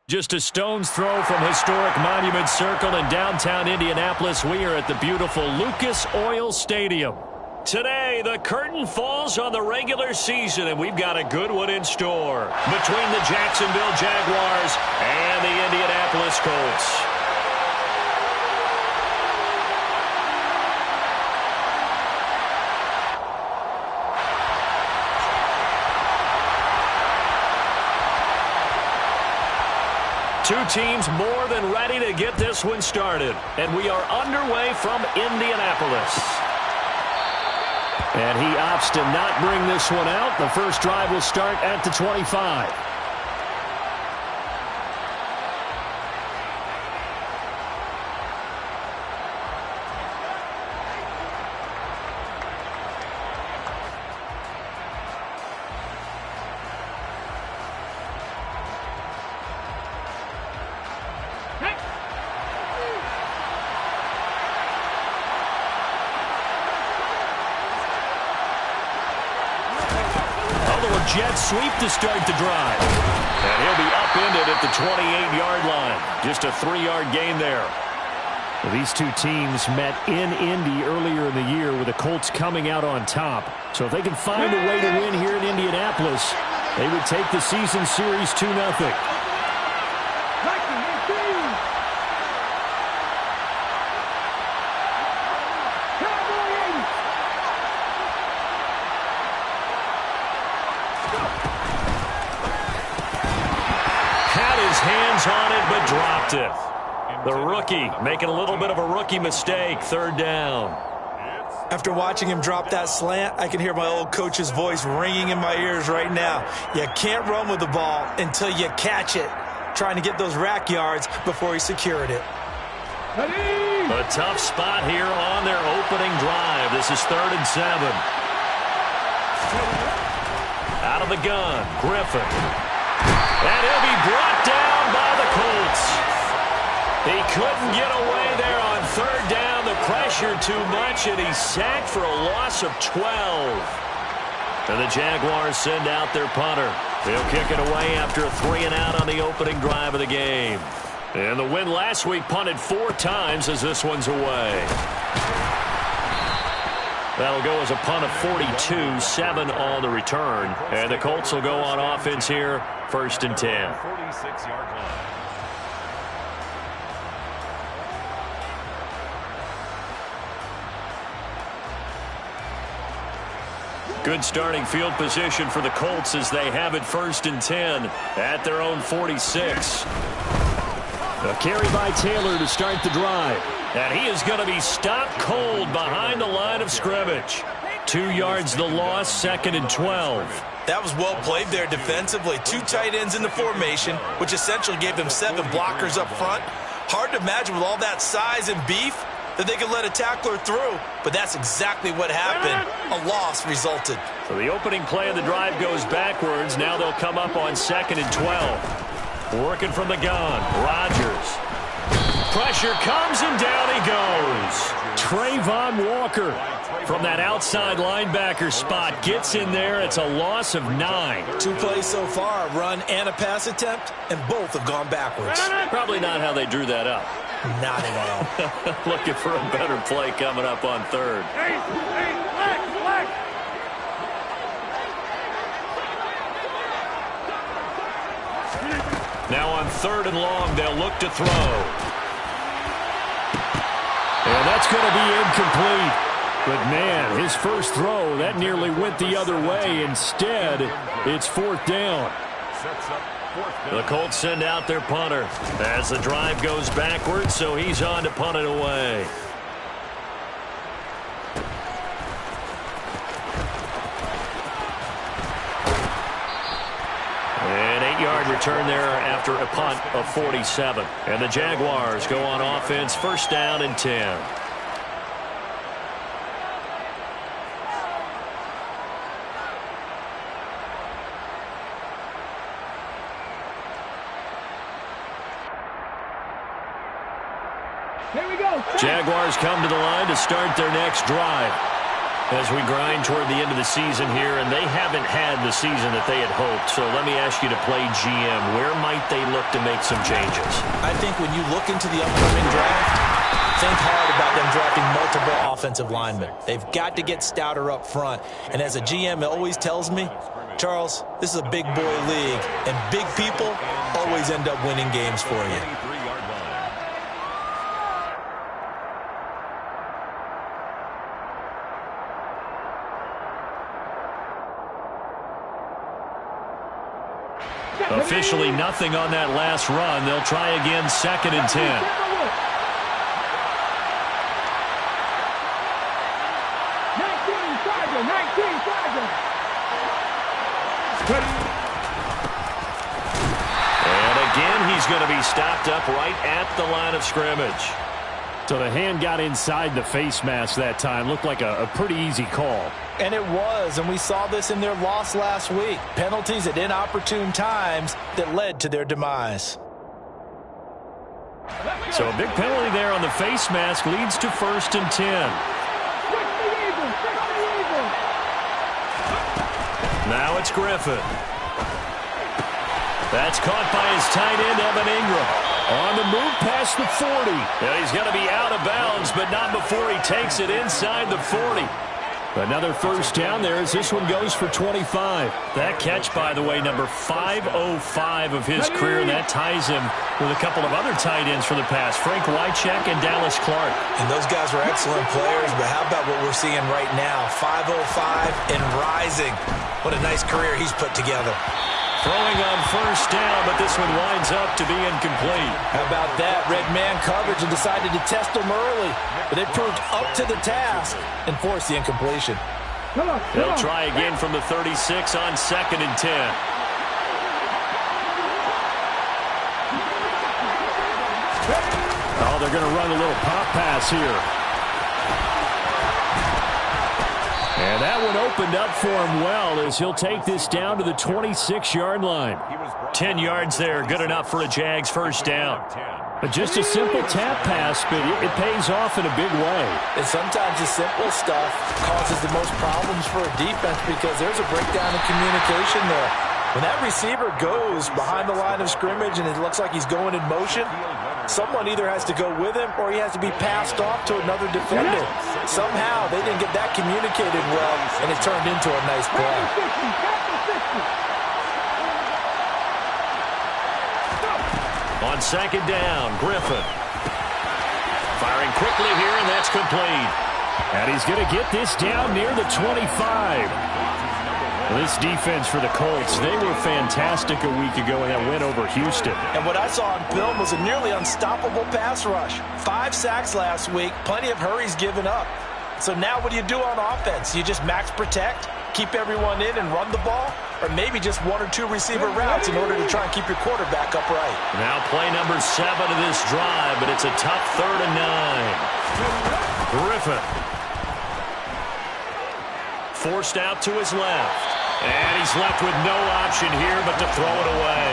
Just a stone's throw from historic Monument Circle in downtown Indianapolis. We are at the beautiful Lucas Oil Stadium. Today, the curtain falls on the regular season, and we've got a good one in store between the Jacksonville Jaguars and the Indianapolis Colts. Two teams more than ready to get this one started. And we are underway from Indianapolis. And he opts to not bring this one out. The first drive will start at the 25. Jet sweep to start the drive. And he'll be upended at the 28-yard line. Just a 3-yard gain there. Well, these two teams met in Indy earlier in the year with the Colts coming out on top. So if they can find a way to win here in Indianapolis, they would take the season series 2-0. Hands on it, but dropped it. The rookie making a little bit of a rookie mistake. Third down. After watching him drop that slant, I can hear my old coach's voice ringing in my ears right now. You can't run with the ball until you catch it. Trying to get those rack yards before he secured it. A tough spot here on their opening drive. This is 3rd and 7. Out of the gun, Griffin. And he'll be brought down by the Colts. He couldn't get away there on 3rd down. The pressure too much, and he's sacked for a loss of 12. And the Jaguars send out their punter. He'll kick it away after a 3-and-out on the opening drive of the game. And the win last week punted 4 times as this one's away. That'll go as a punt of 42, 7 on the return. And the Colts will go on offense here, 1st and 10. 46-yard line. Good starting field position for the Colts as they have it 1st and 10 at their own 46. A carry by Taylor to start the drive. And he is going to be stopped cold behind the line of scrimmage. 2 yards the loss, 2nd and 12. That was well played there defensively. 2 tight ends in the formation, which essentially gave them 7 blockers up front. Hard to imagine with all that size and beef that they could let a tackler through. But that's exactly what happened. A loss resulted. So the opening play of the drive goes backwards. Now they'll come up on 2nd and 12. Working from the gun, Rodgers. Pressure comes, and down he goes. Trayvon Walker from that outside linebacker spot gets in there. It's a loss of 9. 2 plays so far, a run and a pass attempt, and both have gone backwards. Probably not how they drew that up. Not at all. Looking for a better play coming up on 3rd. Now on 3rd and long, they'll look to throw. And that's going to be incomplete. But, man, his first throw, that nearly went the other way. Instead, it's 4th down. The Colts send out their punter as the drive goes backwards, so he's on to punt it away. An 8-yard return there after a punt of 47. And the Jaguars go on offense, 1st down and 10. Here we go. Jaguars come to the line to start their next drive. as we grind toward the end of the season here, and they haven't had the season that they had hoped. So let me ask you to play GM. Where might they look to make some changes? I think when you look into the upcoming draft, think hard about them drafting multiple offensive linemen. They've got to get stouter up front. And as a GM, it always tells me, Charles, this is a big boy league, and big people always end up winning games for you. Officially nothing on that last run. They'll try again, 2nd and 10. And again, he's going to be stopped up right at the line of scrimmage. So the hand got inside the face mask that time. Looked like a pretty easy call. And it was, and we saw this in their loss last week. Penalties at inopportune times that led to their demise. So a big penalty there on the face mask leads to 1st and 10. Now it's Griffin. That's caught by his tight end, Evan Ingram. On the move past the 40. And he's going to be out of bounds, but not before he takes it inside the 40. Another first down there as this one goes for 25. That catch, by the way, number 505 of his career, and that ties him with a couple of other tight ends for the past, Frank Wycheck and Dallas Clark. And those guys are excellent players, but how about what we're seeing right now? 505 and rising. What a nice career he's put together. Throwing on first down, but this one winds up to be incomplete. How about that? Red man coverage and decided to test him early. But they proved up to the task and forced the incompletion. They'll try again from the 36 on 2nd and 10. Oh, they're going to run a little pop pass here. And that one opened up for him well as he'll take this down to the 26-yard line. 10 yards there, good enough for a Jags first down. But just a simple tap pass, but it pays off in a big way. And sometimes the simple stuff causes the most problems for a defense because there's a breakdown in communication there. When that receiver goes behind the line of scrimmage and it looks like he's going in motion, someone either has to go with him or he has to be passed off to another defender. Somehow they didn't get that communicated well, and it turned into a nice play. On 2nd down, Griffin. Firing quickly here, and that's complete. And he's going to get this down near the 25. This defense for the Colts, they were fantastic a week ago in that win over Houston. And what I saw on film was a nearly unstoppable pass rush. 5 sacks last week, plenty of hurries given up. So now what do you do on offense? You just max protect, keep everyone in and run the ball? Or maybe just 1 or 2 receiver routes in order to try and keep your quarterback upright? Now play number 7 of this drive, but it's a tough 3rd and 9. Griffin. Forced out to his left. And he's left with no option here but to throw it away.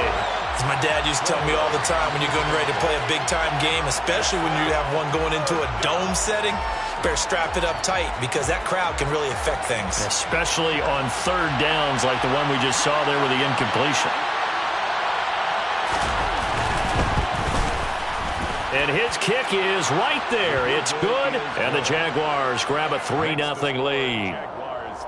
As my dad used to tell me all the time, when you're getting ready to play a big-time game, especially when you have one going into a dome setting, better strap it up tight because that crowd can really affect things. Especially on 3rd downs like the one we just saw there with the incompletion. And his kick is right there. It's good. And the Jaguars grab a 3-0 lead.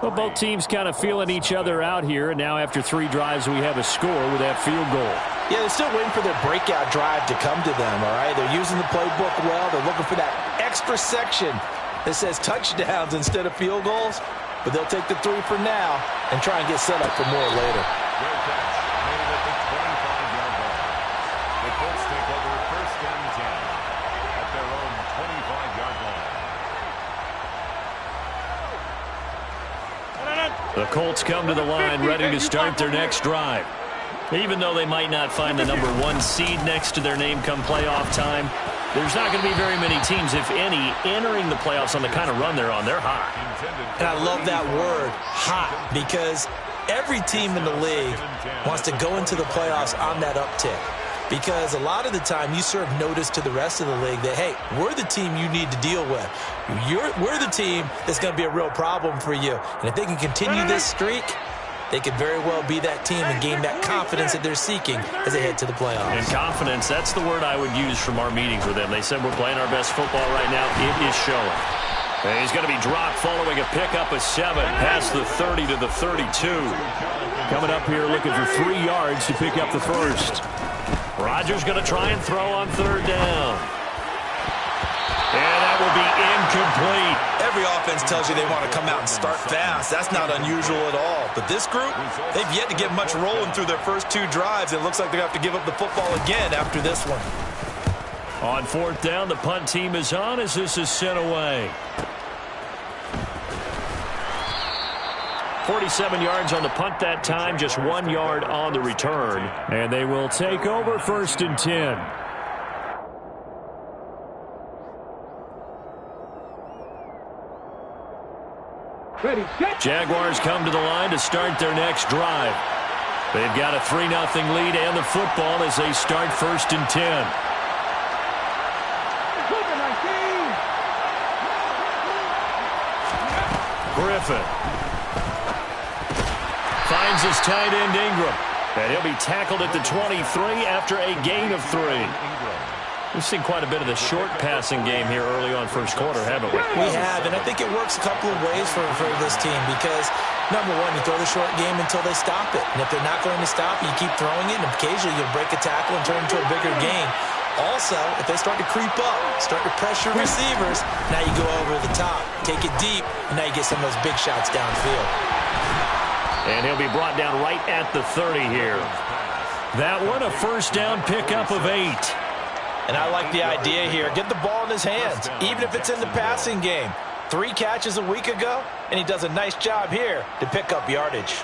Well, both teams kind of feeling each other out here. And now after 3 drives, we have a score with that field goal. Yeah, they're still waiting for their breakout drive to come to them, all right? They're using the playbook well. They're looking for that extra section that says touchdowns instead of field goals. But they'll take the 3 for now and try and get set up for more later. The Colts take over 1st and 10 at their own 25-yard line. The Colts come to the line ready to start their next drive. Even though they might not find the number 1 seed next to their name come playoff time, there's not going to be very many teams, if any, entering the playoffs on the kind of run they're on. They're hot. And I love that word, hot, because every team in the league wants to go into the playoffs on that uptick. because a lot of the time you serve notice to the rest of the league that, hey, we're the team you need to deal with. We're the team that's going to be a real problem for you. And if they can continue this streak, they could very well be that team and gain that confidence that they're seeking as they head to the playoffs. And confidence, that's the word I would use from our meetings with them. They said we're playing our best football right now. It is showing. And he's going to be dropped following a pickup of 7 past the 30 to the 32. Coming up here looking for 3 yards to pick up the first. Rodgers going to try and throw on 3rd down. And that will be incomplete. Every offense tells you they want to come out and start fast. That's not unusual at all. But this group, they've yet to get much rolling through their first 2 drives. It looks like they're going to have to give up the football again after this one. On 4th down, the punt team is on as this is sent away. 47 yards on the punt that time, just 1 yard on the return. And they will take over 1st and 10. Jaguars come to the line to start their next drive. They've got a 3-0 lead and the football as they start 1st and 10. Griffin finds his tight end Ingram. And he'll be tackled at the 23 after a gain of 3. We've seen quite a bit of the short passing game here early on first quarter, haven't we? We have, and I think it works a couple of ways for this team because, number one, you throw the short game until they stop it. And if they're not going to stop, you keep throwing it, and occasionally you'll break a tackle and turn it into a bigger gain. Also, if they start to creep up, start to pressure receivers, now you go over the top, take it deep, and now you get some of those big shots downfield. And he'll be brought down right at the 30 here. That one, a 1st down pickup of 8. And I like the idea here. Get the ball in his hands, even if it's in the passing game. 3 catches a week ago, and he does a nice job here to pick up yardage.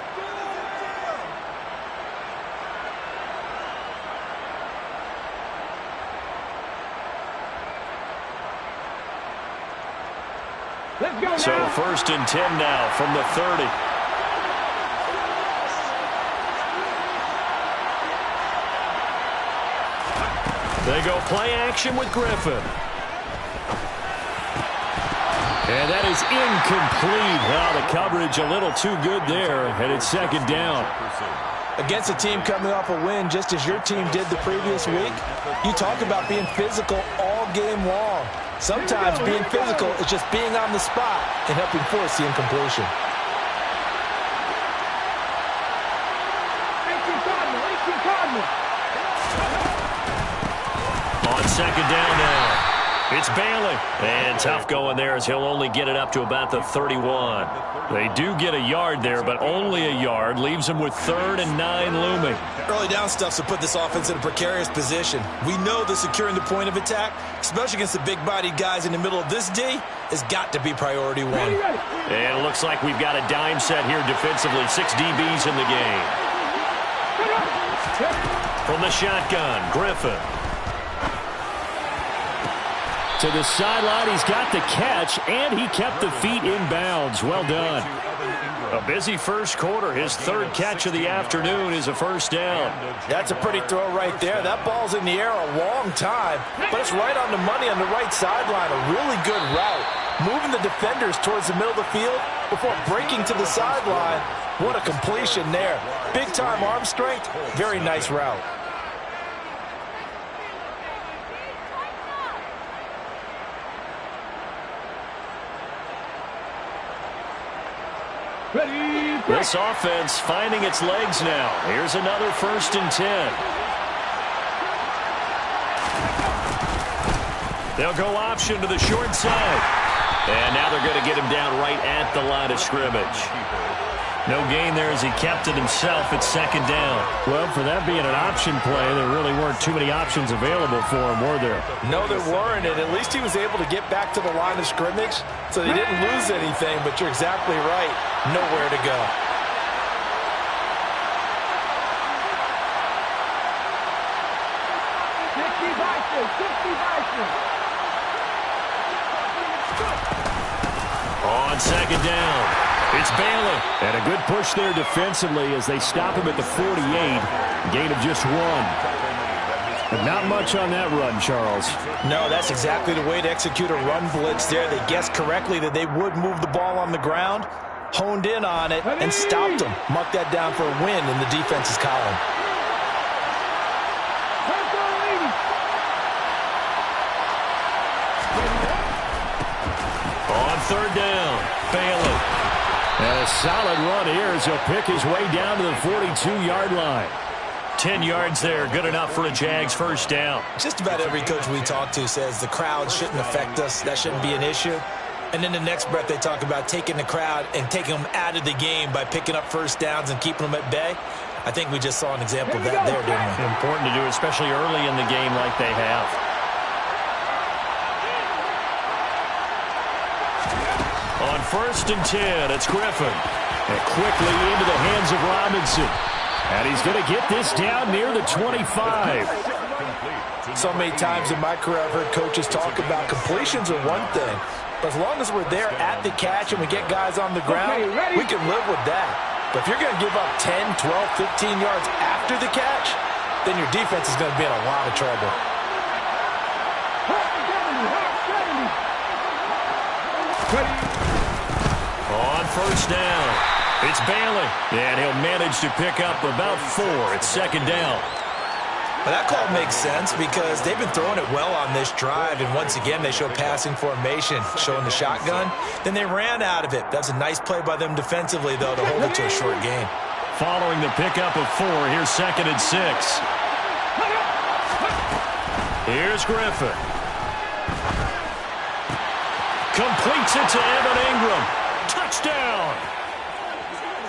So 1st and 10 now from the 30. They go play action with Griffin. And that is incomplete. Well, the coverage a little too good there, and it's 2nd down. Against a team coming off a win just as your team did the previous week, you talk about being physical all game long. Sometimes being physical is just being on the spot and helping force the incompletion. On 2nd down now. It's Bailey. And tough going there as he'll only get it up to about the 31. They do get a yard there, but only a yard. Leaves them with 3rd and 9 looming. Early down stuff to put this offense in a precarious position. We know that securing the point of attack, especially against the big-bodied guys in the middle of this D, has got to be priority 1. And it looks like we've got a dime set here defensively. 6 DBs in the game. From the shotgun, Griffin. To the sideline, he's got the catch, and he kept the feet in bounds. Well done. A busy first quarter. His 3rd catch of the afternoon is a 1st down. That's a pretty throw right there. That ball's in the air a long time, but it's right on the money on the right sideline. A really good route. Moving the defenders towards the middle of the field before breaking to the sideline. What a completion there. Big-time arm strength. Very nice route. This offense finding its legs now. Here's another 1st and 10. They'll go option to the short side. And now they're going to get him down right at the line of scrimmage. No gain there as he kept it himself at 2nd down. Well, for that being an option play, there really weren't too many options available for him, were there? No, there weren't, and at least he was able to get back to the line of scrimmage, so they didn't lose anything, but you're exactly right. Nowhere to go. On 2nd down, it's Bailey. And a good push there defensively as they stop him at the 48. Gain of just 1. Not much on that run, Charles. No, that's exactly the way to execute a run blitz there. They guessed correctly that they would move the ball on the ground, honed in on it, and stopped them. Mark that down for a win in the defense's column. On third down, Bailey. And a solid run here as he'll pick his way down to the 42-yard line. 10 yards there, good enough for a Jags first down. Just about every coach we talk to says the crowd shouldn't affect us. That shouldn't be an issue. And then the next breath they talk about taking the crowd and taking them out of the game by picking up first downs and keeping them at bay. I think we just saw an example of that there, didn't we? Important to do, especially early in the game like they have. On 1st and 10, it's Griffin. And quickly into the hands of Robinson. And he's going to get this down near the 25. So many times in my career I've heard coaches talk about completions are one thing. But as long as we're there at the catch and we get guys on the ground, we can live with that. But if you're going to give up 10, 12, 15 yards after the catch, then your defense is going to be in a lot of trouble. On 1st down, it's Bailey. And he'll manage to pick up about 4. It's 2nd down. Well, that call makes sense because they've been throwing it well on this drive, and once again they show passing formation, showing the shotgun. Then they ran out of it. That's a nice play by them defensively, though, to hold it to a short game. Following the pickup of 4, here's 2nd and 6. Here's Griffin. Completes it to Evan Ingram. Touchdown!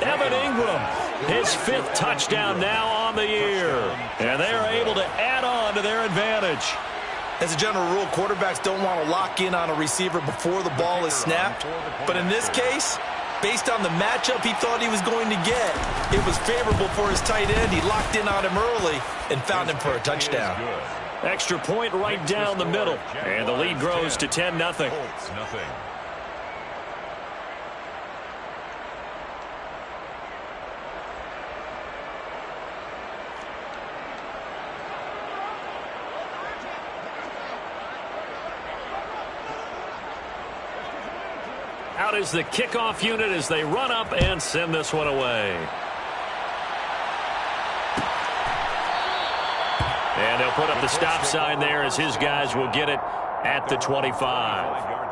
Evan Ingram, his 5th touchdown now on the year. And they're able to add on to their advantage. As a general rule, quarterbacks don't want to lock in on a receiver before the ball is snapped. But in this case, based on the matchup he thought he was going to get, it was favorable for his tight end. He locked in on him early and found him for a touchdown. Extra point right down the middle. And the lead grows to 10-0. Out is the kickoff unit as they run up and send this one away. And they'll put up the stop sign there as his guys will get it at the 25.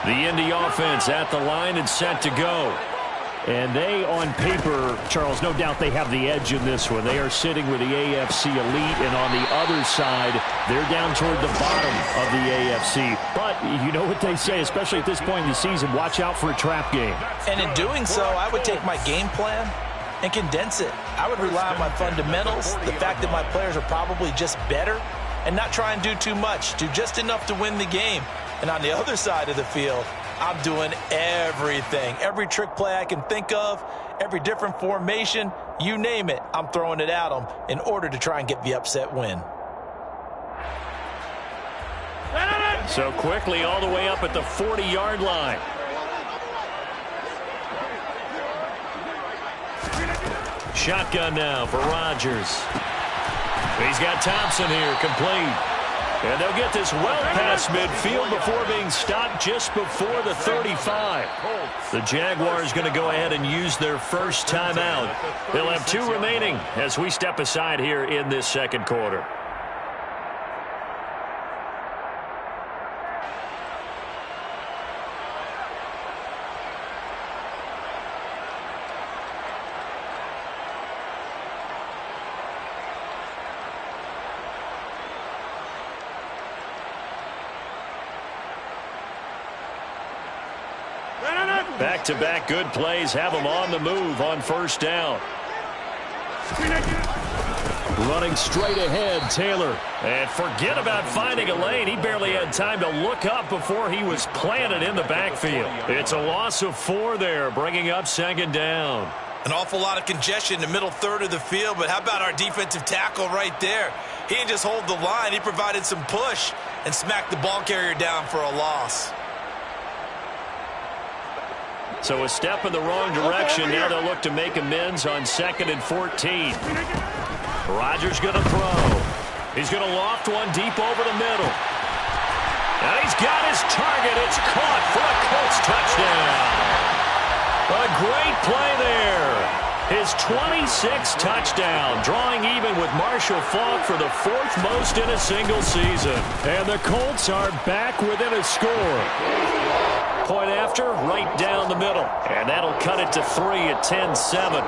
The Indy offense at the line and set to go. And they, on paper, Charles, no doubt they have the edge in this one. They are sitting with the AFC elite, and on the other side, they're down toward the bottom of the AFC. But you know what they say, especially at this point in the season, watch out for a trap game. And in doing so, I would take my game plan and condense it. I would rely on my fundamentals, the fact that my players are probably just better, and not try and do too much, do just enough to win the game. And on the other side of the field, I'm doing everything. Every trick play I can think of, every different formation, you name it, I'm throwing it at them in order to try and get the upset win. So quickly all the way up at the 40-yard line. Shotgun now for Rodgers. He's got Thompson here, complete. And they'll get this well past midfield before being stopped just before the 35. The Jaguars going to go ahead and use their first timeout. They'll have 2 remaining as we step aside here in this second quarter. Back-to-back good plays have them on the move on first down. Running straight ahead, Taylor. And forget about finding a lane. He barely had time to look up before he was planted in the backfield. It's a loss of 4 there, bringing up 2nd down. An awful lot of congestion in the middle third of the field, but how about our defensive tackle right there? He didn't just hold the line. He provided some push and smacked the ball carrier down for a loss. So a step in the wrong direction. Now they'll look to make amends on 2nd and 14. Rodgers going to throw. He's going to loft one deep over the middle. And he's got his target. It's caught for a Colts touchdown. A great play there. His 26th touchdown, drawing even with Marshall Faulk for the 4th most in a single season. And the Colts are back within a score. Point after, right down the middle. And that'll cut it to 3 at 10-7.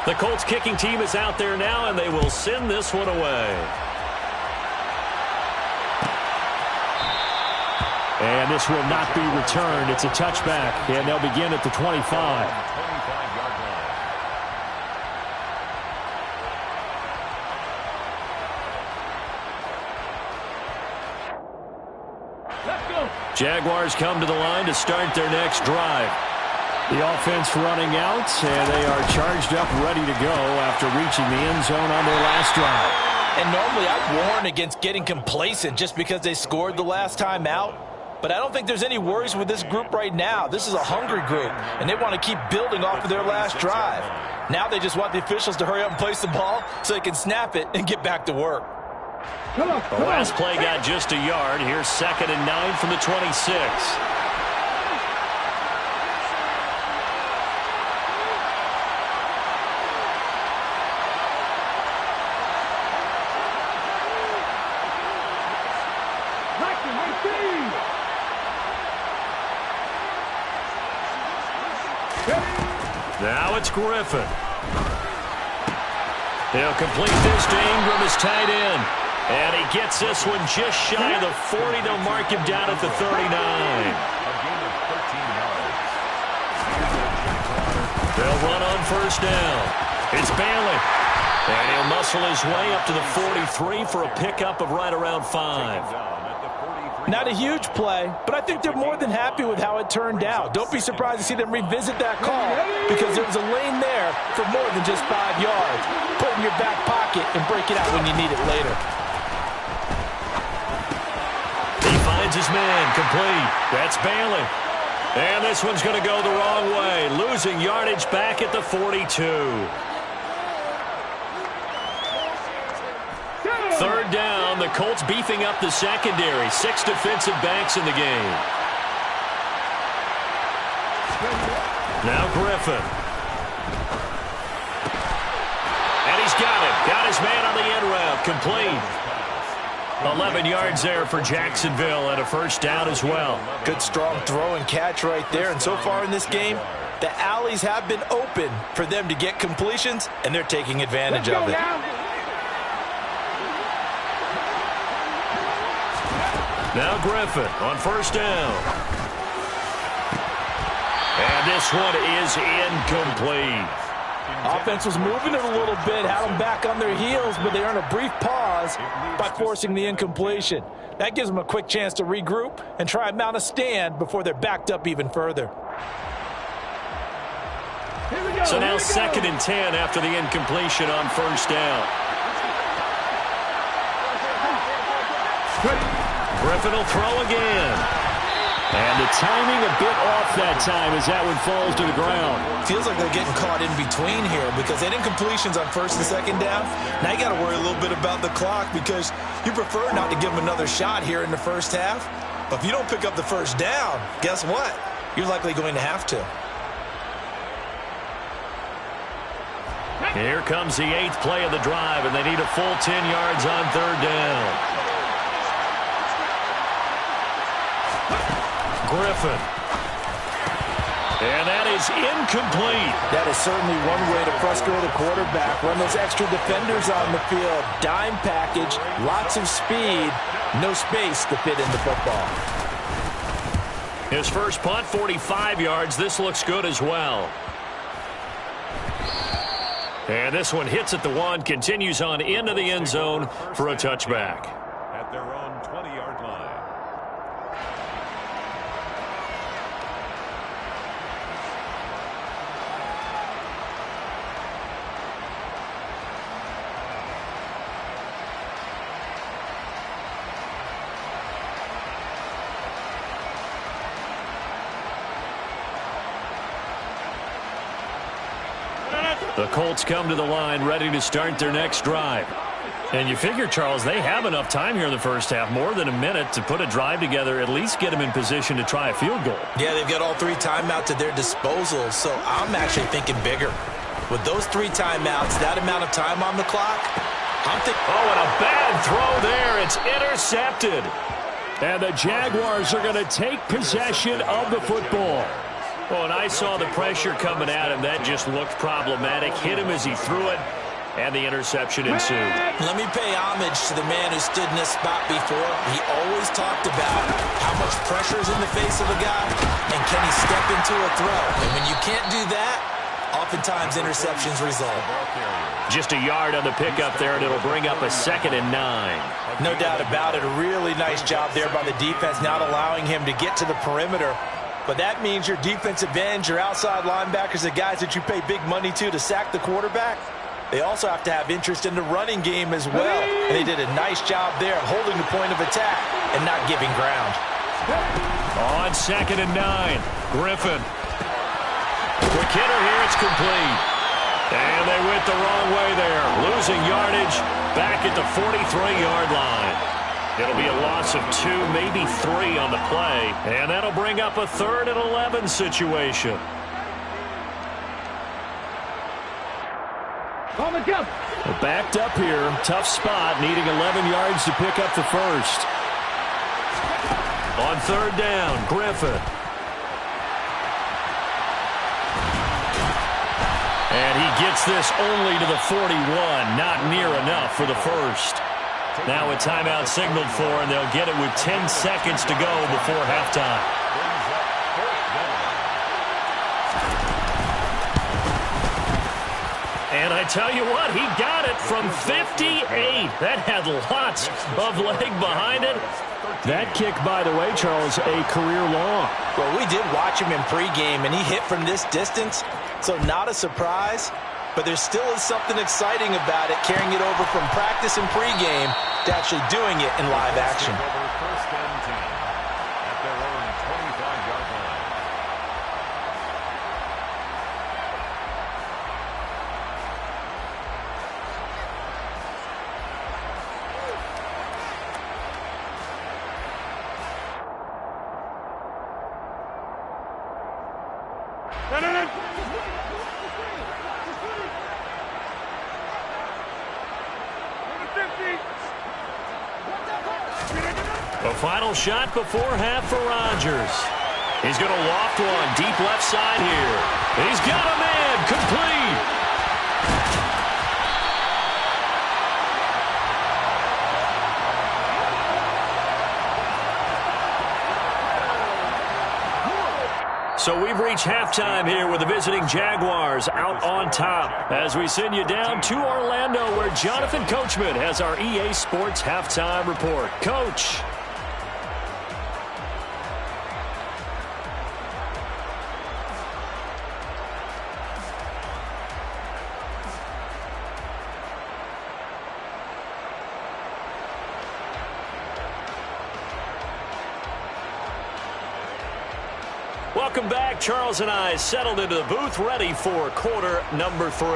The Colts kicking team is out there now, and they will send this one away. And this will not be returned. It's a touchback, and they'll begin at the 25. 25-yard line. Let's go. Jaguars come to the line to start their next drive. The offense running out, and they are charged up, ready to go after reaching the end zone on their last drive. And normally I warn against getting complacent just because they scored the last time out. But I don't think there's any worries with this group right now. This is a hungry group, and they want to keep building off of their last drive. Now they just want the officials to hurry up and place the ball so they can snap it and get back to work. The last play got just a yard. Here's 2nd and 9 from the 26. Now it's Griffin. He'll complete this to Ingram as tight end. And he gets this one just shy of the 40. They'll mark him down at the 39. A gain of 13 yards. They'll run on 1st down. It's Bailey. And he'll muscle his way up to the 43 for a pickup of right around 5. Not a huge play, but I think they're more than happy with how it turned out. Don't be surprised to see them revisit that call because there's a lane there for more than just 5 yards. Put it in your back pocket and break it out when you need it later. He finds his man, complete. That's Bailey. And this one's going to go the wrong way, losing yardage back at the 42. 3rd down, the Colts beefing up the secondary. 6 defensive backs in the game. Now Griffin. And he's got it. Got his man on the end route. Complete. 11 yards there for Jacksonville and a 1st down as well. Good strong throw and catch right there. And so far in this game, the alleys have been open for them to get completions, and they're taking advantage of it. Now Griffin on 1st down. And this one is incomplete. Offense was moving it a little bit, had them back on their heels, but they earned a brief pause by forcing the incompletion. That gives them a quick chance to regroup and try and mount a stand before they're backed up even further. So now 2nd and 10 after the incompletion on 1st down. Griffin will throw again. And the timing a bit off that time as that one falls to the ground. Feels like they're getting caught in between here because they had incompletions on 1st and 2nd down. Now you got to worry a little bit about the clock because you prefer not to give them another shot here in the 1st half. But if you don't pick up the 1st down, guess what? You're likely going to have to. Here comes the 8th play of the drive, and they need a full 10 yards on 3rd down. Griffin. And that is incomplete. That is certainly one way to frustrate a quarterback. Run those extra defenders on the field. Dime package, lots of speed, no space to fit in the football. His first punt, 45 yards. This looks good as well. And this one hits at the 1, continues on into the end zone for a touchback. At their own 20-yard line. The Colts come to the line ready to start their next drive. And you figure, Charles, they have enough time here in the first half, more than a minute, to put a drive together, at least get them in position to try a field goal. Yeah, they've got all 3 timeouts at their disposal, so I'm actually thinking bigger. With those 3 timeouts, that amount of time on the clock, I'm thinking... Oh, and a bad throw there. It's intercepted. And the Jaguars are going to take possession of the football. Oh, and I saw the pressure coming at him. That just looked problematic. Hit him as he threw it. And the interception ensued. Let me pay homage to the man who stood in this spot before. He always talked about how much pressure is in the face of a guy, and can he step into a throw. And when you can't do that, oftentimes interceptions result. Just a yard on the pickup there, and it'll bring up a 2nd and 9. No doubt about it. A really nice job there by the defense, not allowing him to get to the perimeter. But that means your defensive ends, your outside linebackers, the guys that you pay big money to sack the quarterback, they also have to have interest in the running game as well. And they did a nice job there of holding the point of attack and not giving ground. On 2nd and 9, Griffin. Quick hitter here, it's complete. And they went the wrong way there. Losing yardage back at the 43-yard line. It'll be a loss of 2, maybe 3 on the play. And that'll bring up a 3rd and 11 situation. Backed up here. Tough spot. Needing 11 yards to pick up the first. On 3rd down, Griffin. And he gets this only to the 41. Not near enough for the first. Now a timeout signaled for, and they'll get it with 10 seconds to go before halftime. And I tell you what, he got it from 58. That had lots of leg behind it. That kick, by the way, Charles, a career long. Well, we did watch him in pregame, and he hit from this distance, so not a surprise. But there still is something exciting about it, carrying it over from practice and pregame to actually doing it in live action. First and 10 at their own 25-yard line. A final shot before half for Rodgers. He's going to loft one deep left side here. He's got a man complete. So we've reached halftime here with the visiting Jaguars out on top as we send you down to Orlando where Jonathan Coachman has our EA Sports halftime report. Coach. Welcome back. Charles and I settled into the booth, ready for quarter number 3.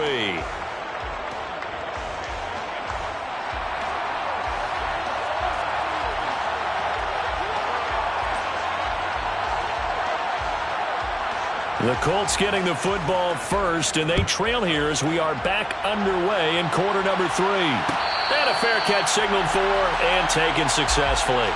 The Colts getting the football first, and they trail here as we are back underway in quarter number 3. And a fair catch signaled for and taken successfully.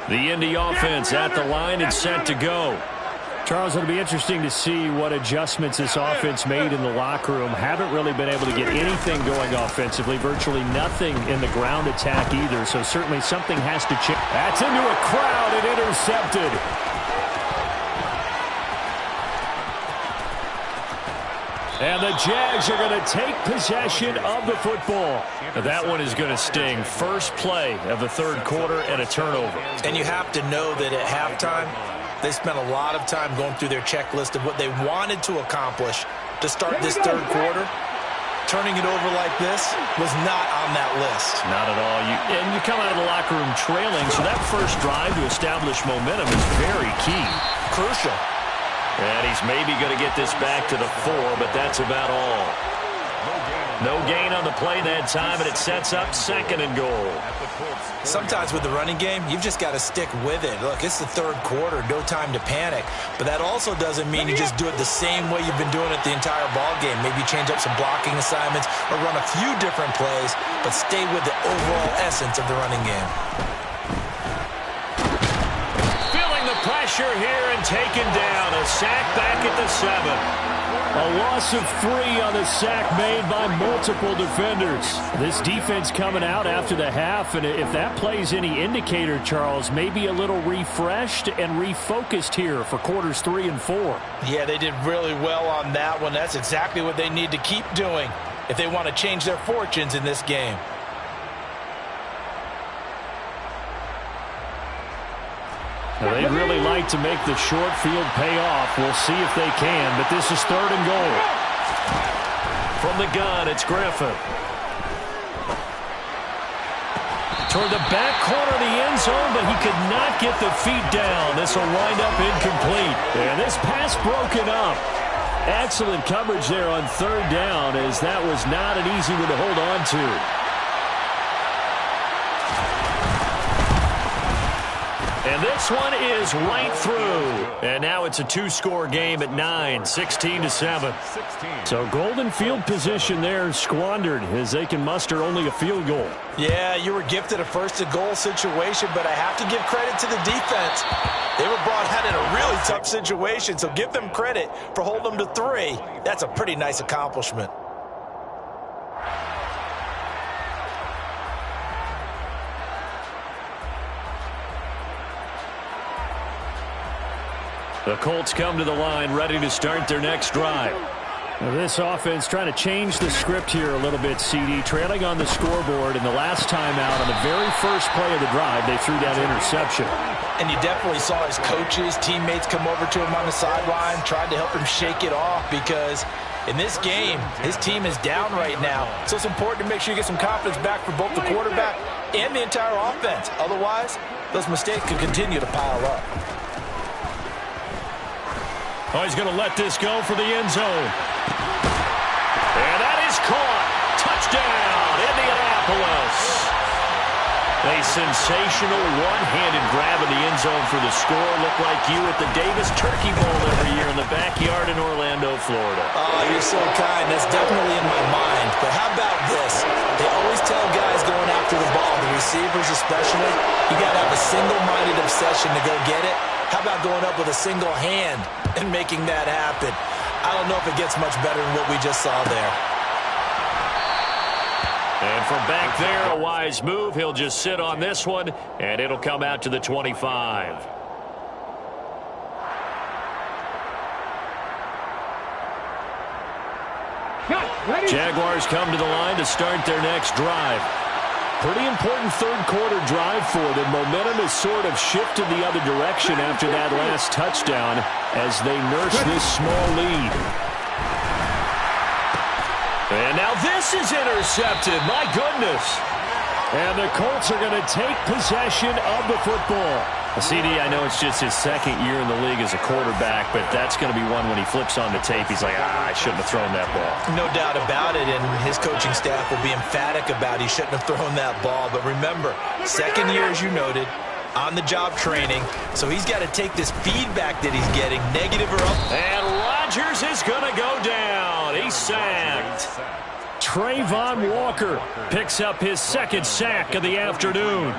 The Indy offense at the line and set to go. Charles, it'll be interesting to see what adjustments this offense made in the locker room. Haven't really been able to get anything going offensively. Virtually nothing in the ground attack either. So certainly something has to change. That's into a crowd and intercepted. And the Jags are going to take possession of the football. Now that one is going to sting. First play of the third quarter and a turnover. And you have to know that at halftime, they spent a lot of time going through their checklist of what they wanted to accomplish to start this third quarter. turning it over like this was not on that list. Not at all. And you come out of the locker room trailing, so that first drive to establish momentum is very key. Crucial. And he's maybe going to get this back to the 4, but that's about all. No gain on the play that time, and it sets up 2nd and goal. Sometimes with the running game, you've just got to stick with it. Look, it's the 3rd quarter, no time to panic. But that also doesn't mean you just do it the same way you've been doing it the entire ball game. Maybe change up some blocking assignments or run a few different plays, but stay with the overall essence of the running game. Feeling the pressure here and taken down. A sack back at the 7. A loss of 3 on the sack made by multiple defenders. This defense coming out after the half, and if that plays any indicator, Charles, maybe a little refreshed and refocused here for quarters 3 and 4. Yeah, they did really well on that one. That's exactly what they need to keep doing if they want to change their fortunes in this game. They'd really like to make the short field pay off. We'll see if they can, but this is 3rd and goal. From the gun, it's Griffin. Toward the back corner of the end zone, but he could not get the feet down. This will wind up incomplete. And this pass broken up. Excellent coverage there on 3rd down, as that was not an easy one to hold on to. And this one is right through. And now it's a 2-score game at 9, 16-7. So golden field position there squandered as they can muster only a field goal. Yeah, you were gifted a 1st-and-goal situation, but I have to give credit to the defense. They were brought out in a really tough situation, so give them credit for holding them to 3. That's a pretty nice accomplishment. The Colts come to the line, ready to start their next drive. Now this offense trying to change the script here a little bit, CD. Trailing on the scoreboard, and the last time out on the very first play of the drive, they threw that interception. And you definitely saw his coaches, teammates come over to him on the sideline, tried to help him shake it off because in this game, his team is down right now. So it's important to make sure you get some confidence back for both the quarterback and the entire offense. Otherwise, those mistakes could continue to pile up. Oh, he's going to let this go for the end zone. And that is caught. Touchdown, Indianapolis. A sensational one-handed grab in the end zone for the score. Looked like you at the Davis Turkey Bowl every year in the backyard in Orlando, Florida. Oh, you're so kind. That's definitely in my mind. But how about this? They always tell guys going after the ball, the receivers especially, you got to have a single-minded obsession to go get it. How about going up with a single hand and making that happen? I don't know if it gets much better than what we just saw there. And from back there, a wise move. He'll just sit on this one, and it'll come out to the 25. Jaguars come to the line to start their next drive. Pretty important 3rd quarter drive for them. Momentum has sort of shifted the other direction after that last touchdown as they nurse this small lead. And now this is intercepted. My goodness. And the Colts are going to take possession of the football. CD, I know it's just his 2nd year in the league as a quarterback, but that's going to be one when he flips on the tape. He's like, I shouldn't have thrown that ball. No doubt about it, and his coaching staff will be emphatic about he shouldn't have thrown that ball. But remember, 2nd year, as you noted, on-the-job training, so he's got to take this feedback that he's getting, negative or up. And Rodgers is going to go down. He's sacked. Trayvon Walker picks up his 2nd sack of the afternoon.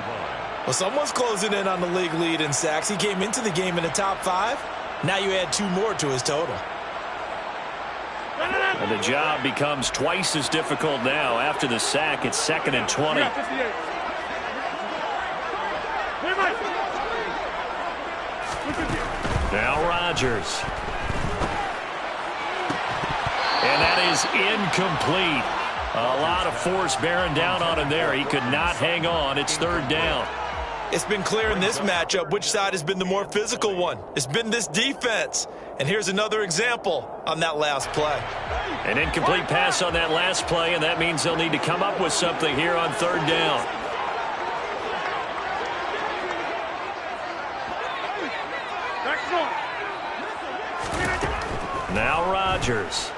Well, someone's closing in on the league lead in sacks. He came into the game in the top 5. Now you add 2 more to his total. And the job becomes twice as difficult now. After the sack, it's 2nd and 20. Now Rodgers. And that is incomplete. A lot of force bearing down on him there. He could not hang on. It's 3rd down. It's been clear in this matchup which side has been the more physical one. It's been this defense. And here's another example on that last play. An incomplete pass on that last play, and that means they'll need to come up with something here on third down. Now Rodgers.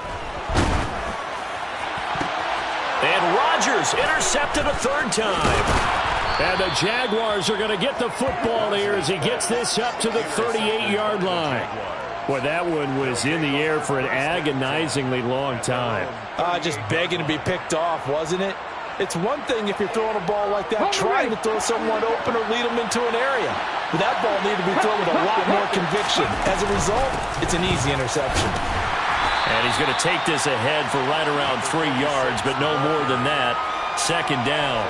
And Rodgers intercepted a third time. And the Jaguars are going to get the football here as he gets this up to the 38-yard line. Boy, that one was in the air for an agonizingly long time. Just begging to be picked off, wasn't it? It's one thing if you're throwing a ball like that, trying to throw someone open or lead them into an area. But that ball needed to be thrown with a lot more conviction. As a result, it's an easy interception. And he's going to take this ahead for right around 3 yards, but no more than that. Second down.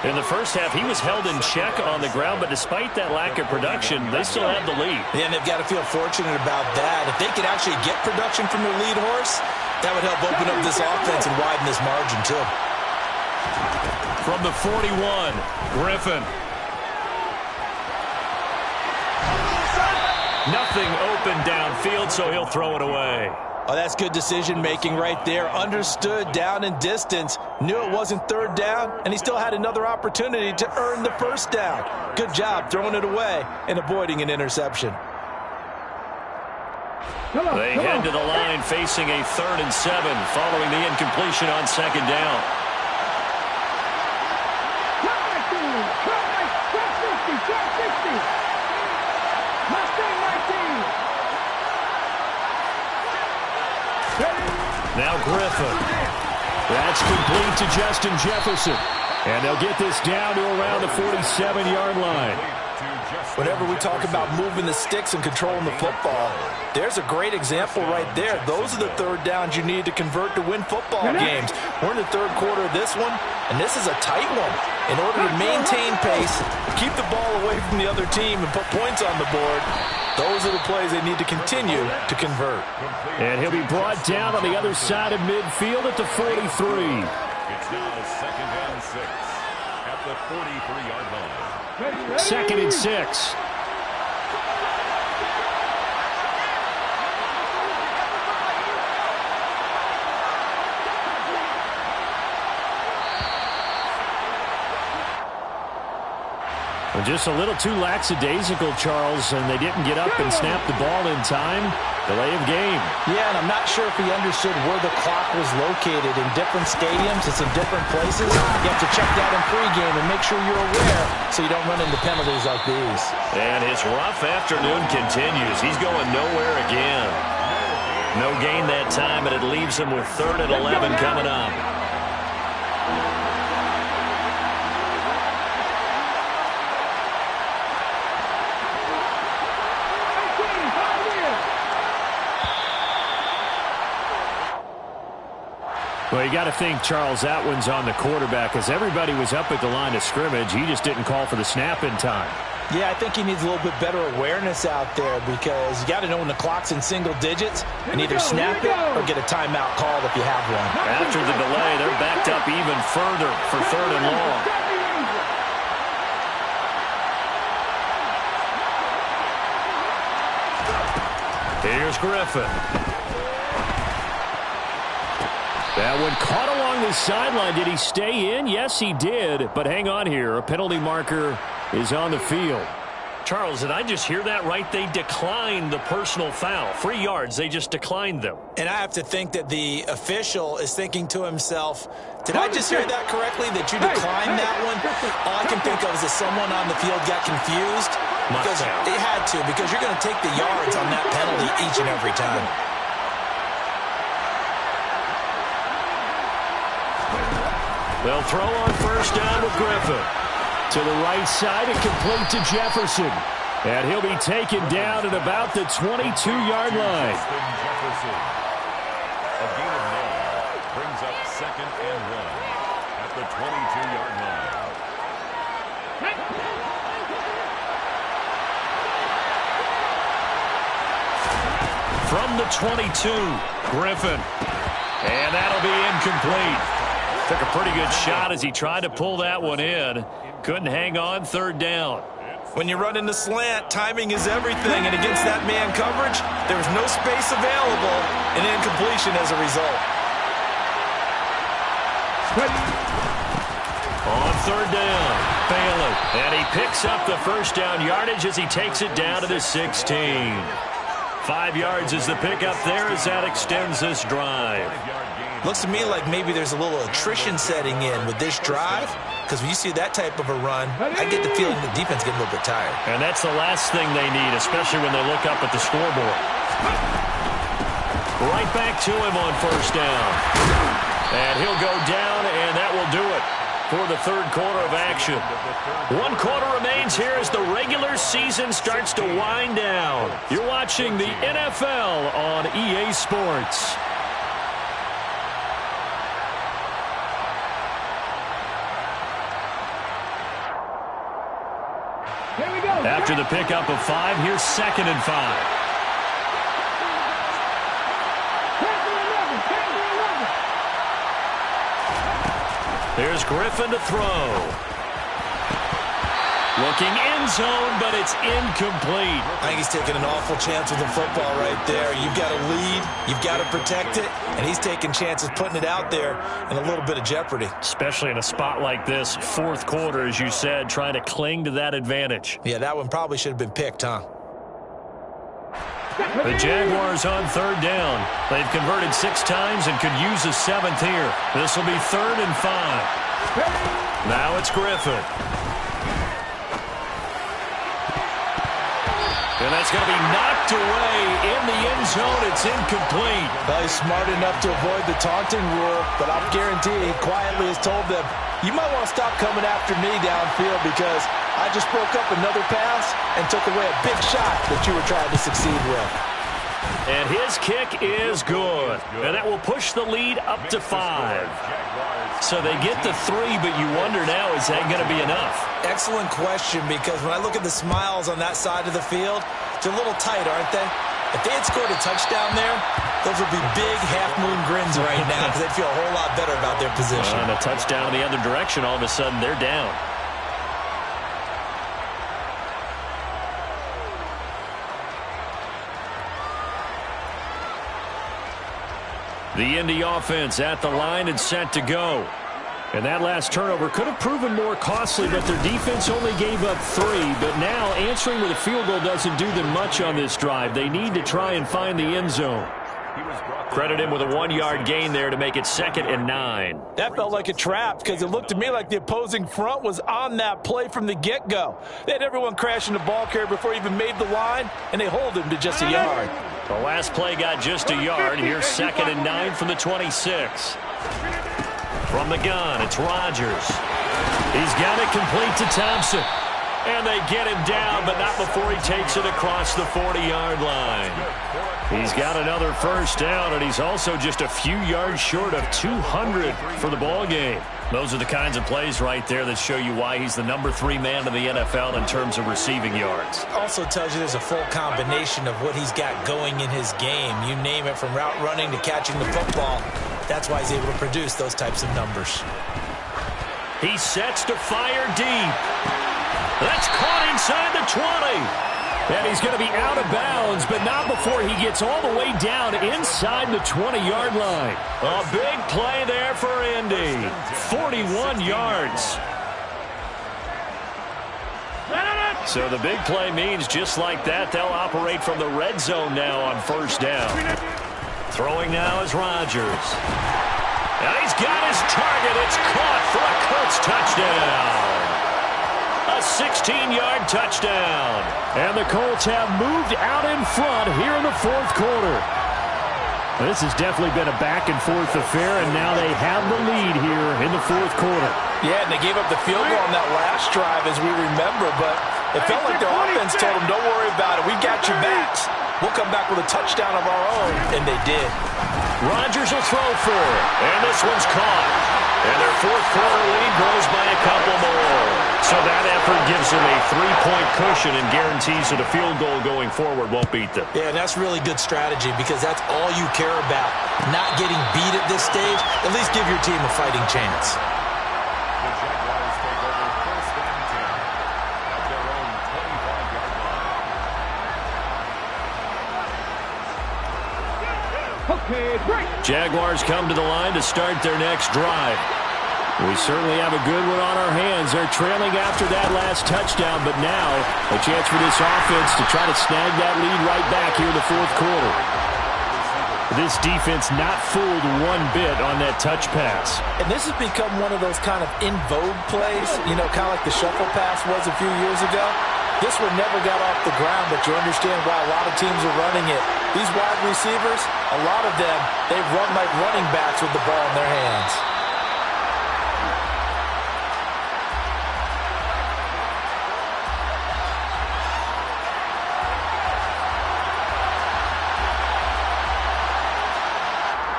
In the first half, he was held in check on the ground, but despite that lack of production, they still have the lead. Yeah, and they've got to feel fortunate about that. If they could actually get production from their lead horse, that would help open up this offense and widen this margin, too. From the 41, Griffin. Nothing open downfield, so he'll throw it away. Oh, that's good decision-making right there. Understood down and distance. Knew it wasn't third down, and he still had another opportunity to earn the first down. Good job throwing it away and avoiding an interception. They head to the line facing a 3rd and 7 following the incompletion on second down. Now Griffin. That's complete to Justin Jefferson. And they'll get this down to around the 47-yard line. Whenever we talk about moving the sticks and controlling the football, there's a great example right there. Those are the third downs you need to convert to win football games. We're in the third quarter of this one, and this is a tight one. In order to maintain pace, keep the ball away from the other team, and put points on the board, those are the plays they need to continue to convert. And he'll be brought down on the other side of midfield at the 43. It's now 2nd and 6 at the 43-yard line. 2nd and 6. Just a little too lackadaisical, Charles, and they didn't get up and snap the ball in time. Delay of game. Yeah, and I'm not sure if he understood where the clock was located. In different stadiums, it's in different places. You have to check that in pregame and make sure you're aware so you don't run into penalties like these. And his rough afternoon continues. He's going nowhere again. No gain that time, and it leaves him with 3rd and 11 coming up. Well, you got to think, Charles, that one's on the quarterback as everybody was up at the line of scrimmage. He just didn't call for the snap in time. Yeah, I think he needs a little bit better awareness out there because you got to know when the clock's in single digits and either snap it or get a timeout called if you have one. After the delay, they're backed up even further for 3rd and long. Here's Griffin. That one caught along the sideline. Did he stay in? Yes, he did. But hang on here. A penalty marker is on the field. Charles, did I just hear that right? They declined the personal foul. 3 yards, they just declined them. And I have to think that the official is thinking to himself, did I just hear that correctly, that you declined that one? All I can think of is that someone on the field got confused. Because they had to, because you're going to take the yards on that penalty each and every time. They'll throw on first down with Griffin. To the right side and complete to Jefferson. And he'll be taken down at about the 22-yard line. Jefferson. A gain of 9 brings up 2nd and 1 at the 22-yard line. From the 22, Griffin. And that'll be incomplete. Took a pretty good shot as he tried to pull that one in. Couldn't hang on, third down. When you run in the slant, timing is everything, and against that man coverage, there was no space available, and incompletion as a result. On third down, Bailey, and he picks up the first down yardage as he takes it down to the 16. 5 yards is the pickup there as that extends this drive. Looks to me like maybe there's a little attrition setting in with this drive, because when you see that type of a run, I get the feeling the defense getting a little bit tired. And that's the last thing they need, especially when they look up at the scoreboard. Right back to him on first down. And he'll go down, and that will do it for the third quarter of action. 1 quarter remains here as the regular season starts to wind down. You're watching the NFL on EA Sports. After the pickup of 5, here's 2nd and 5. There's Griffin to throw. Looking end zone, but it's incomplete. I think he's taking an awful chance with the football right there. You've got to lead, you've got to protect it, and he's taking chances putting it out there in a little bit of jeopardy. Especially in a spot like this, fourth quarter, as you said, trying to cling to that advantage. Yeah, that one probably should have been picked, huh? The Jaguars on third down. They've converted 6 times and could use a 7th here. This will be 3rd and 5. Now it's Griffin. And that's going to be knocked away in the end zone. It's incomplete. Well, he's smart enough to avoid the taunting rule, but I'm guaranteeing he quietly has told them, you might want to stop coming after me downfield because I just broke up another pass and took away a big shot that you were trying to succeed with. And his kick is good. And that will push the lead up to 5. So they get to 3, but you wonder now, is that going to be enough? Excellent question, because when I look at the smiles on that side of the field, they're a little tight, aren't they? If they had scored a touchdown there, those would be big half-moon grins right now because they'd feel a whole lot better about their position. And a touchdown in the other direction, all of a sudden they're down. The Indy offense at the line and set to go. And that last turnover could have proven more costly, but their defense only gave up 3. But now answering with a field goal doesn't do them much on this drive. They need to try and find the end zone. Credit him with a 1-yard gain there to make it 2nd and 9. That felt like a trap because it looked to me like the opposing front was on that play from the get-go. They had everyone crashing the ball carrier before he even made the line, and they hold him to just a yard. The last play got just a yard. Here's 2nd and 9 from the 26. From the gun, it's Rodgers. He's got it complete to Thompson. And they get him down, but not before he takes it across the 40-yard line. He's got another first down, and he's also just a few yards short of 200 for the ball game. Those are the kinds of plays right there that show you why he's the number 3 man in the NFL in terms of receiving yards. Also tells you there's a full combination of what he's got going in his game. You name it, from route running to catching the football. That's why he's able to produce those types of numbers. He sets to fire deep. That's caught inside the 20. And he's going to be out of bounds, but not before he gets all the way down inside the 20-yard line. A big play there for Indy. 41 yards. So the big play means just like that, they'll operate from the red zone now on first down. Throwing now is Rodgers. And he's got his target. It's caught for a Colts touchdown. A 16-yard touchdown. And the Colts have moved out in front here in the fourth quarter. This has definitely been a back-and-forth affair, and now they have the lead here in the fourth quarter. Yeah, and they gave up the field goal on that last drive, as we remember, but it felt like their offense told them, don't worry about it. We got your backs. We'll come back with a touchdown of our own, and they did. Rodgers will throw for it. And this one's caught. And their fourth quarter lead grows by a couple more. So that effort gives them a 3-point cushion and guarantees that a field goal going forward won't beat them. Yeah, and that's really good strategy because that's all you care about. Not getting beat at this stage. At least give your team a fighting chance. The Jaguars take over first and 10 at their own 25-yard line. Okay, break. Jaguars come to the line to start their next drive. We certainly have a good one on our hands. They're trailing after that last touchdown, but now a chance for this offense to try to snag that lead right back here in the fourth quarter. This defense not fooled one bit on that touch pass. And this has become one of those kind of in vogue plays, you know, kind of like the shuffle pass was a few years ago. This one never got off the ground, but you understand why a lot of teams are running it. These wide receivers, a lot of them, they run like running backs with the ball in their hands.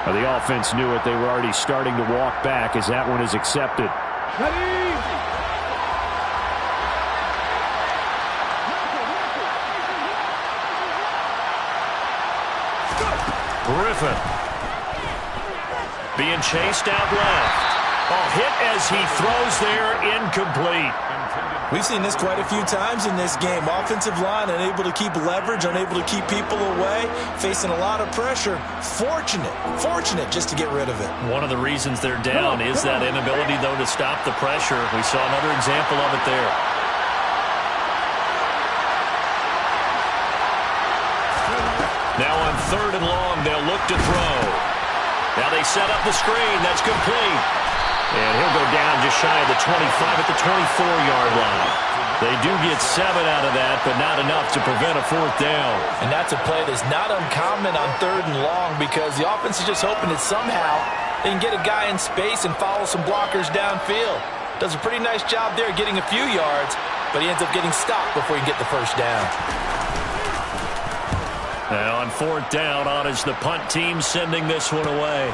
Well, the offense knew it. They were already starting to walk back as that one is accepted. Ready? Griffin being chased out left. Hit as he throws there, incomplete. We've seen this quite a few times in this game. Offensive line unable to keep leverage, unable to keep people away, facing a lot of pressure. Fortunate just to get rid of it. One of the reasons they're down is that inability, though, to stop the pressure. We saw another example of it there. Now on 3rd and long, they'll look to throw. Now they set up the screen. That's complete. And he'll go down just shy of the 25 at the 24-yard line. They do get 7 out of that, but not enough to prevent a 4th down. And that's a play that's not uncommon on 3rd and long because the offense is just hoping that somehow they can get a guy in space and follow some blockers downfield. Does a pretty nice job there getting a few yards, but he ends up getting stopped before he can get the first down. Now on 4th down, on is the punt team sending this one away.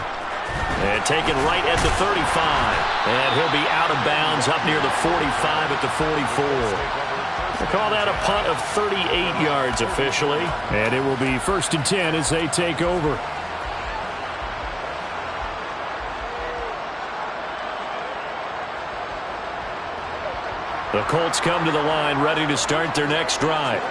And taken right at the 35. And he'll be out of bounds up near the 45 at the 44. They call that a punt of 38 yards officially. And it will be 1st and 10 as they take over. The Colts come to the line ready to start their next drive.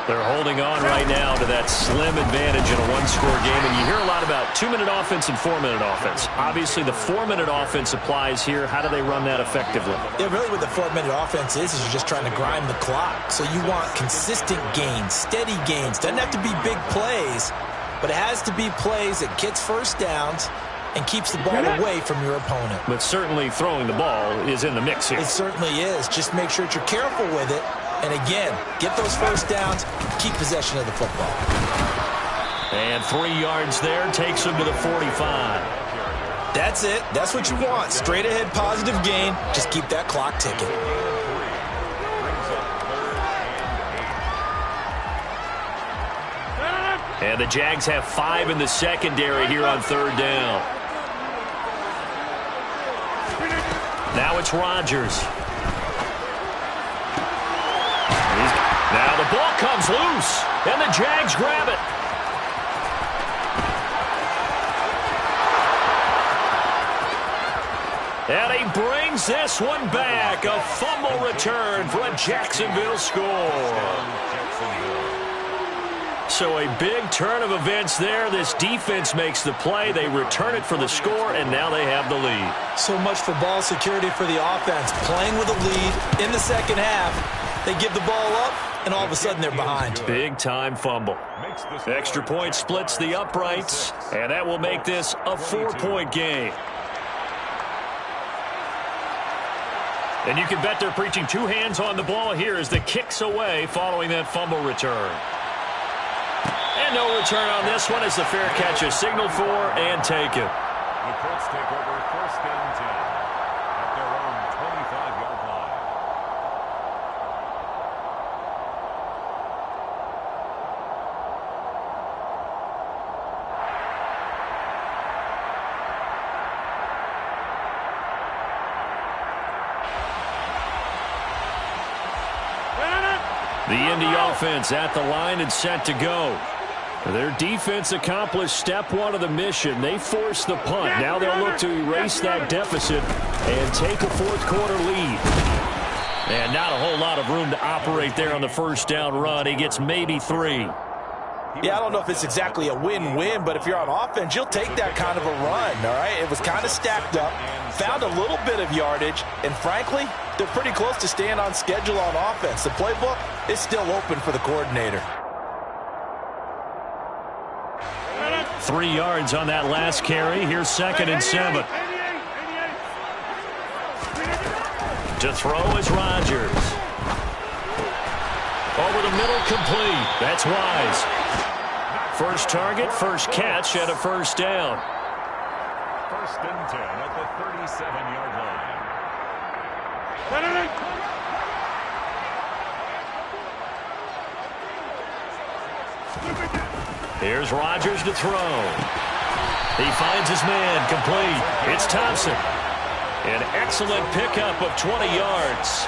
They're holding on right now to that slim advantage in a one-score game. And you hear a lot about 2-minute offense and 4-minute offense. Obviously, the 4-minute offense applies here. How do they run that effectively? Yeah, really what the 4-minute offense is you're just trying to grind the clock. So you want consistent gains, steady gains. Doesn't have to be big plays, but it has to be plays that gets first downs and keeps the ball away from your opponent. But certainly throwing the ball is in the mix here. It certainly is. Just make sure that you're careful with it. And again, get those first downs, keep possession of the football. And 3 yards there takes him to the 45. That's it. That's what you want. Straight ahead positive gain. Just keep that clock ticking. And the Jags have 5 in the secondary here on 3rd down. Now it's Rodgers. Now the ball comes loose, and the Jags grab it. And he brings this one back. A fumble return for a Jacksonville score. So a big turn of events there. This defense makes the play. They return it for the score, and now they have the lead. So much for ball security for the offense. Playing with a lead in the second half. They give the ball up, and all of a sudden they're behind. Big-time fumble. Extra point splits the uprights, and that will make this a 4-point game. And you can bet they're preaching 2 hands on the ball here as the kick's away following that fumble return. And no return on this one as the fair catch is signaled for and taken. The Colts take over 1st and 10 at their own 25-yard line. The Indy offense at the line and set to go. Their defense accomplished step one of the mission. They forced the punt. Now they'll look to erase that deficit and take a fourth-quarter lead. And not a whole lot of room to operate there on the first down run. He gets maybe 3. Yeah, I don't know if it's exactly a win-win, but if you're on offense, you'll take that kind of a run, all right? It was kind of stacked up, found a little bit of yardage, and frankly, they're pretty close to staying on schedule on offense. The playbook is still open for the coordinator. 3 yards on that last carry. Here's 2nd and 7. To throw is Rodgers. Over the middle, complete. That's Wise. First target, first catch, and a first down. 1st and 10 at the 37-yard line. Here's Rodgers to throw. He finds his man, complete. It's Thompson. An excellent pickup of 20 yards.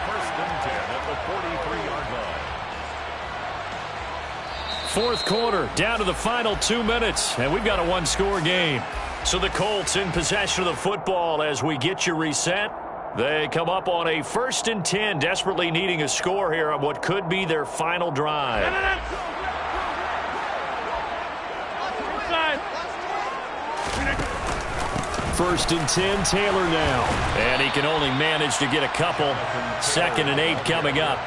1st and 10 at the 43-yard line. Fourth quarter, down to the final 2 minutes, and we've got a one-score game. So the Colts in possession of the football as we get you reset. They come up on a 1st and 10, desperately needing a score here on what could be their final drive. First and 10, Taylor now. And he can only manage to get a couple. 2nd and 8 coming up.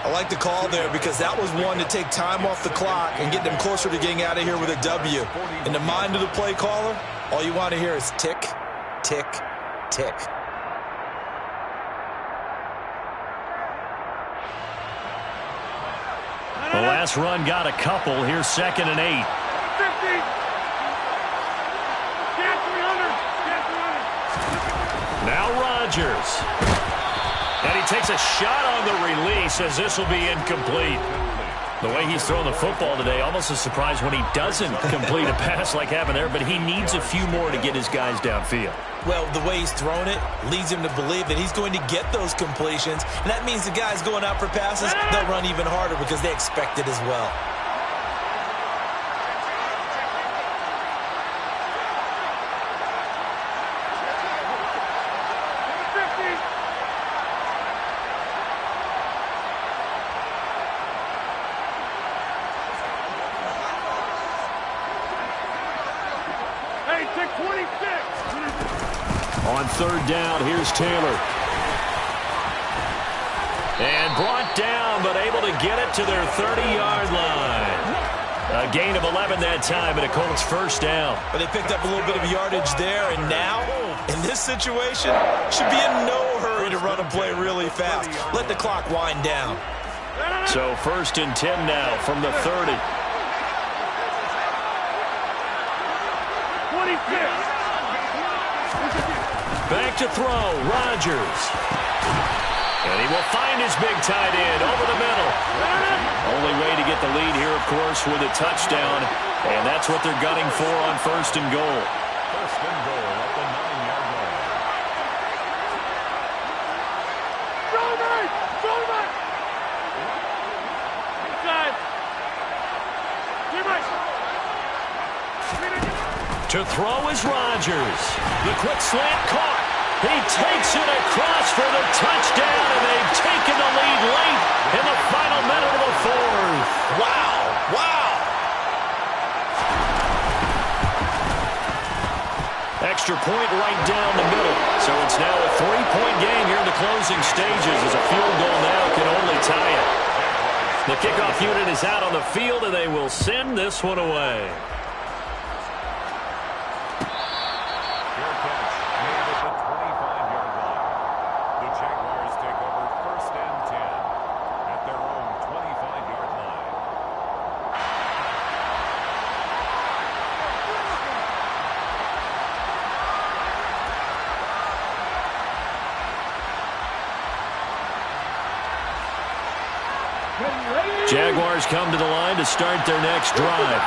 I like the call there because that was one to take time off the clock and get them closer to getting out of here with a W. In the mind of the play caller, all you want to hear is tick, tick, tick. The last run got a couple. Here's 2nd and 8. Now Rodgers. And he takes a shot on the release as this will be incomplete. The way he's throwing the football today, almost a surprise when he doesn't complete a pass like happened there, but he needs a few more to get his guys downfield. Well, the way he's thrown it leads him to believe that he's going to get those completions, and that means the guys going out for passes, they'll run even harder because they expect it as well. On 3rd down, here's Taylor. And brought down, but able to get it to their 30-yard line. A gain of 11 that time, and a Colts first down. But they picked up a little bit of yardage there, and now, in this situation, should be in no hurry to run a play really fast. Let the clock wind down. So 1st and 10 now from the 30. 26. Back to throw, Rodgers. And he will find his big tight end over the middle. Only way to get the lead here, of course, with a touchdown. And that's what they're gunning for on 1st and goal. 1st and goal at the 9-yard line. To throw is Rodgers. The quick slant caught. He takes it across for the touchdown, and they've taken the lead late in the final minute of the 4th. Wow. Wow. Extra point right down the middle. So it's now a 3-point game here in the closing stages as a field goal now can only tie it. The kickoff unit is out on the field, and they will send this one away. Jaguars come to the line to start their next drive.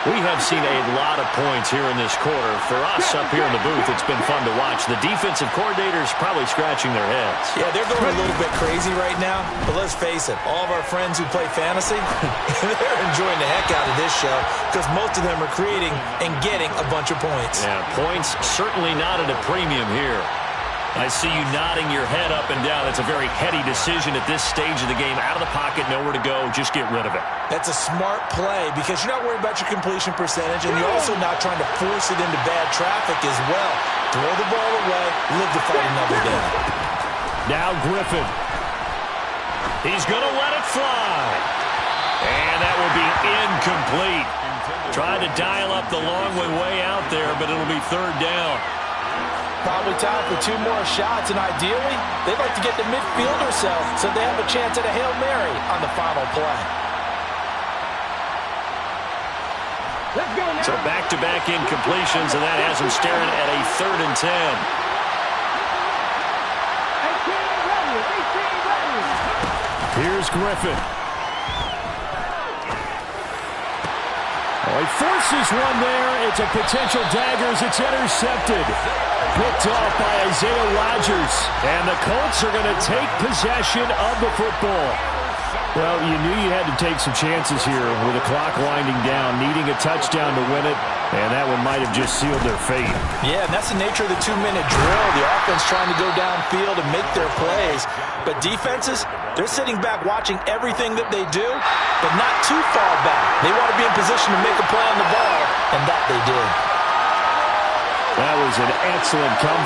We have seen a lot of points here in this quarter. For us up here in the booth, it's been fun to watch. The defensive coordinators probably scratching their heads. Yeah, they're going a little bit crazy right now. But let's face it, all of our friends who play fantasy, they're enjoying the heck out of this show because most of them are creating and getting a bunch of points. Yeah, points certainly not at a premium here. I see you nodding your head up and down. That's a very heady decision at this stage of the game. Out of the pocket, nowhere to go. Just get rid of it. That's a smart play because you're not worried about your completion percentage, and you're also not trying to force it into bad traffic as well. Throw the ball away, live to fight another day. Now Griffin. He's going to let it fly. And that will be incomplete. Tried to dial up the long way out there, but it'll be third down. Probably time for 2 more shots, and ideally, they'd like to get the midfield or so they have a chance at a Hail Mary on the final play. So back-to-back incompletions, and that has them staring at a 3rd and 10. Here's Griffin. Oh, he forces one there. It's a potential dagger as it's intercepted. Picked off by Isaiah Rodgers. And the Colts are going to take possession of the football. Well, you knew you had to take some chances here with the clock winding down, needing a touchdown to win it, and that one might have just sealed their fate. Yeah, and that's the nature of the 2-minute drill. The offense trying to go downfield and make their plays. But defenses, they're sitting back watching everything that they do, but not too far back. They want to be in position to make a play on the ball, and that they did. That was an excellent comeback.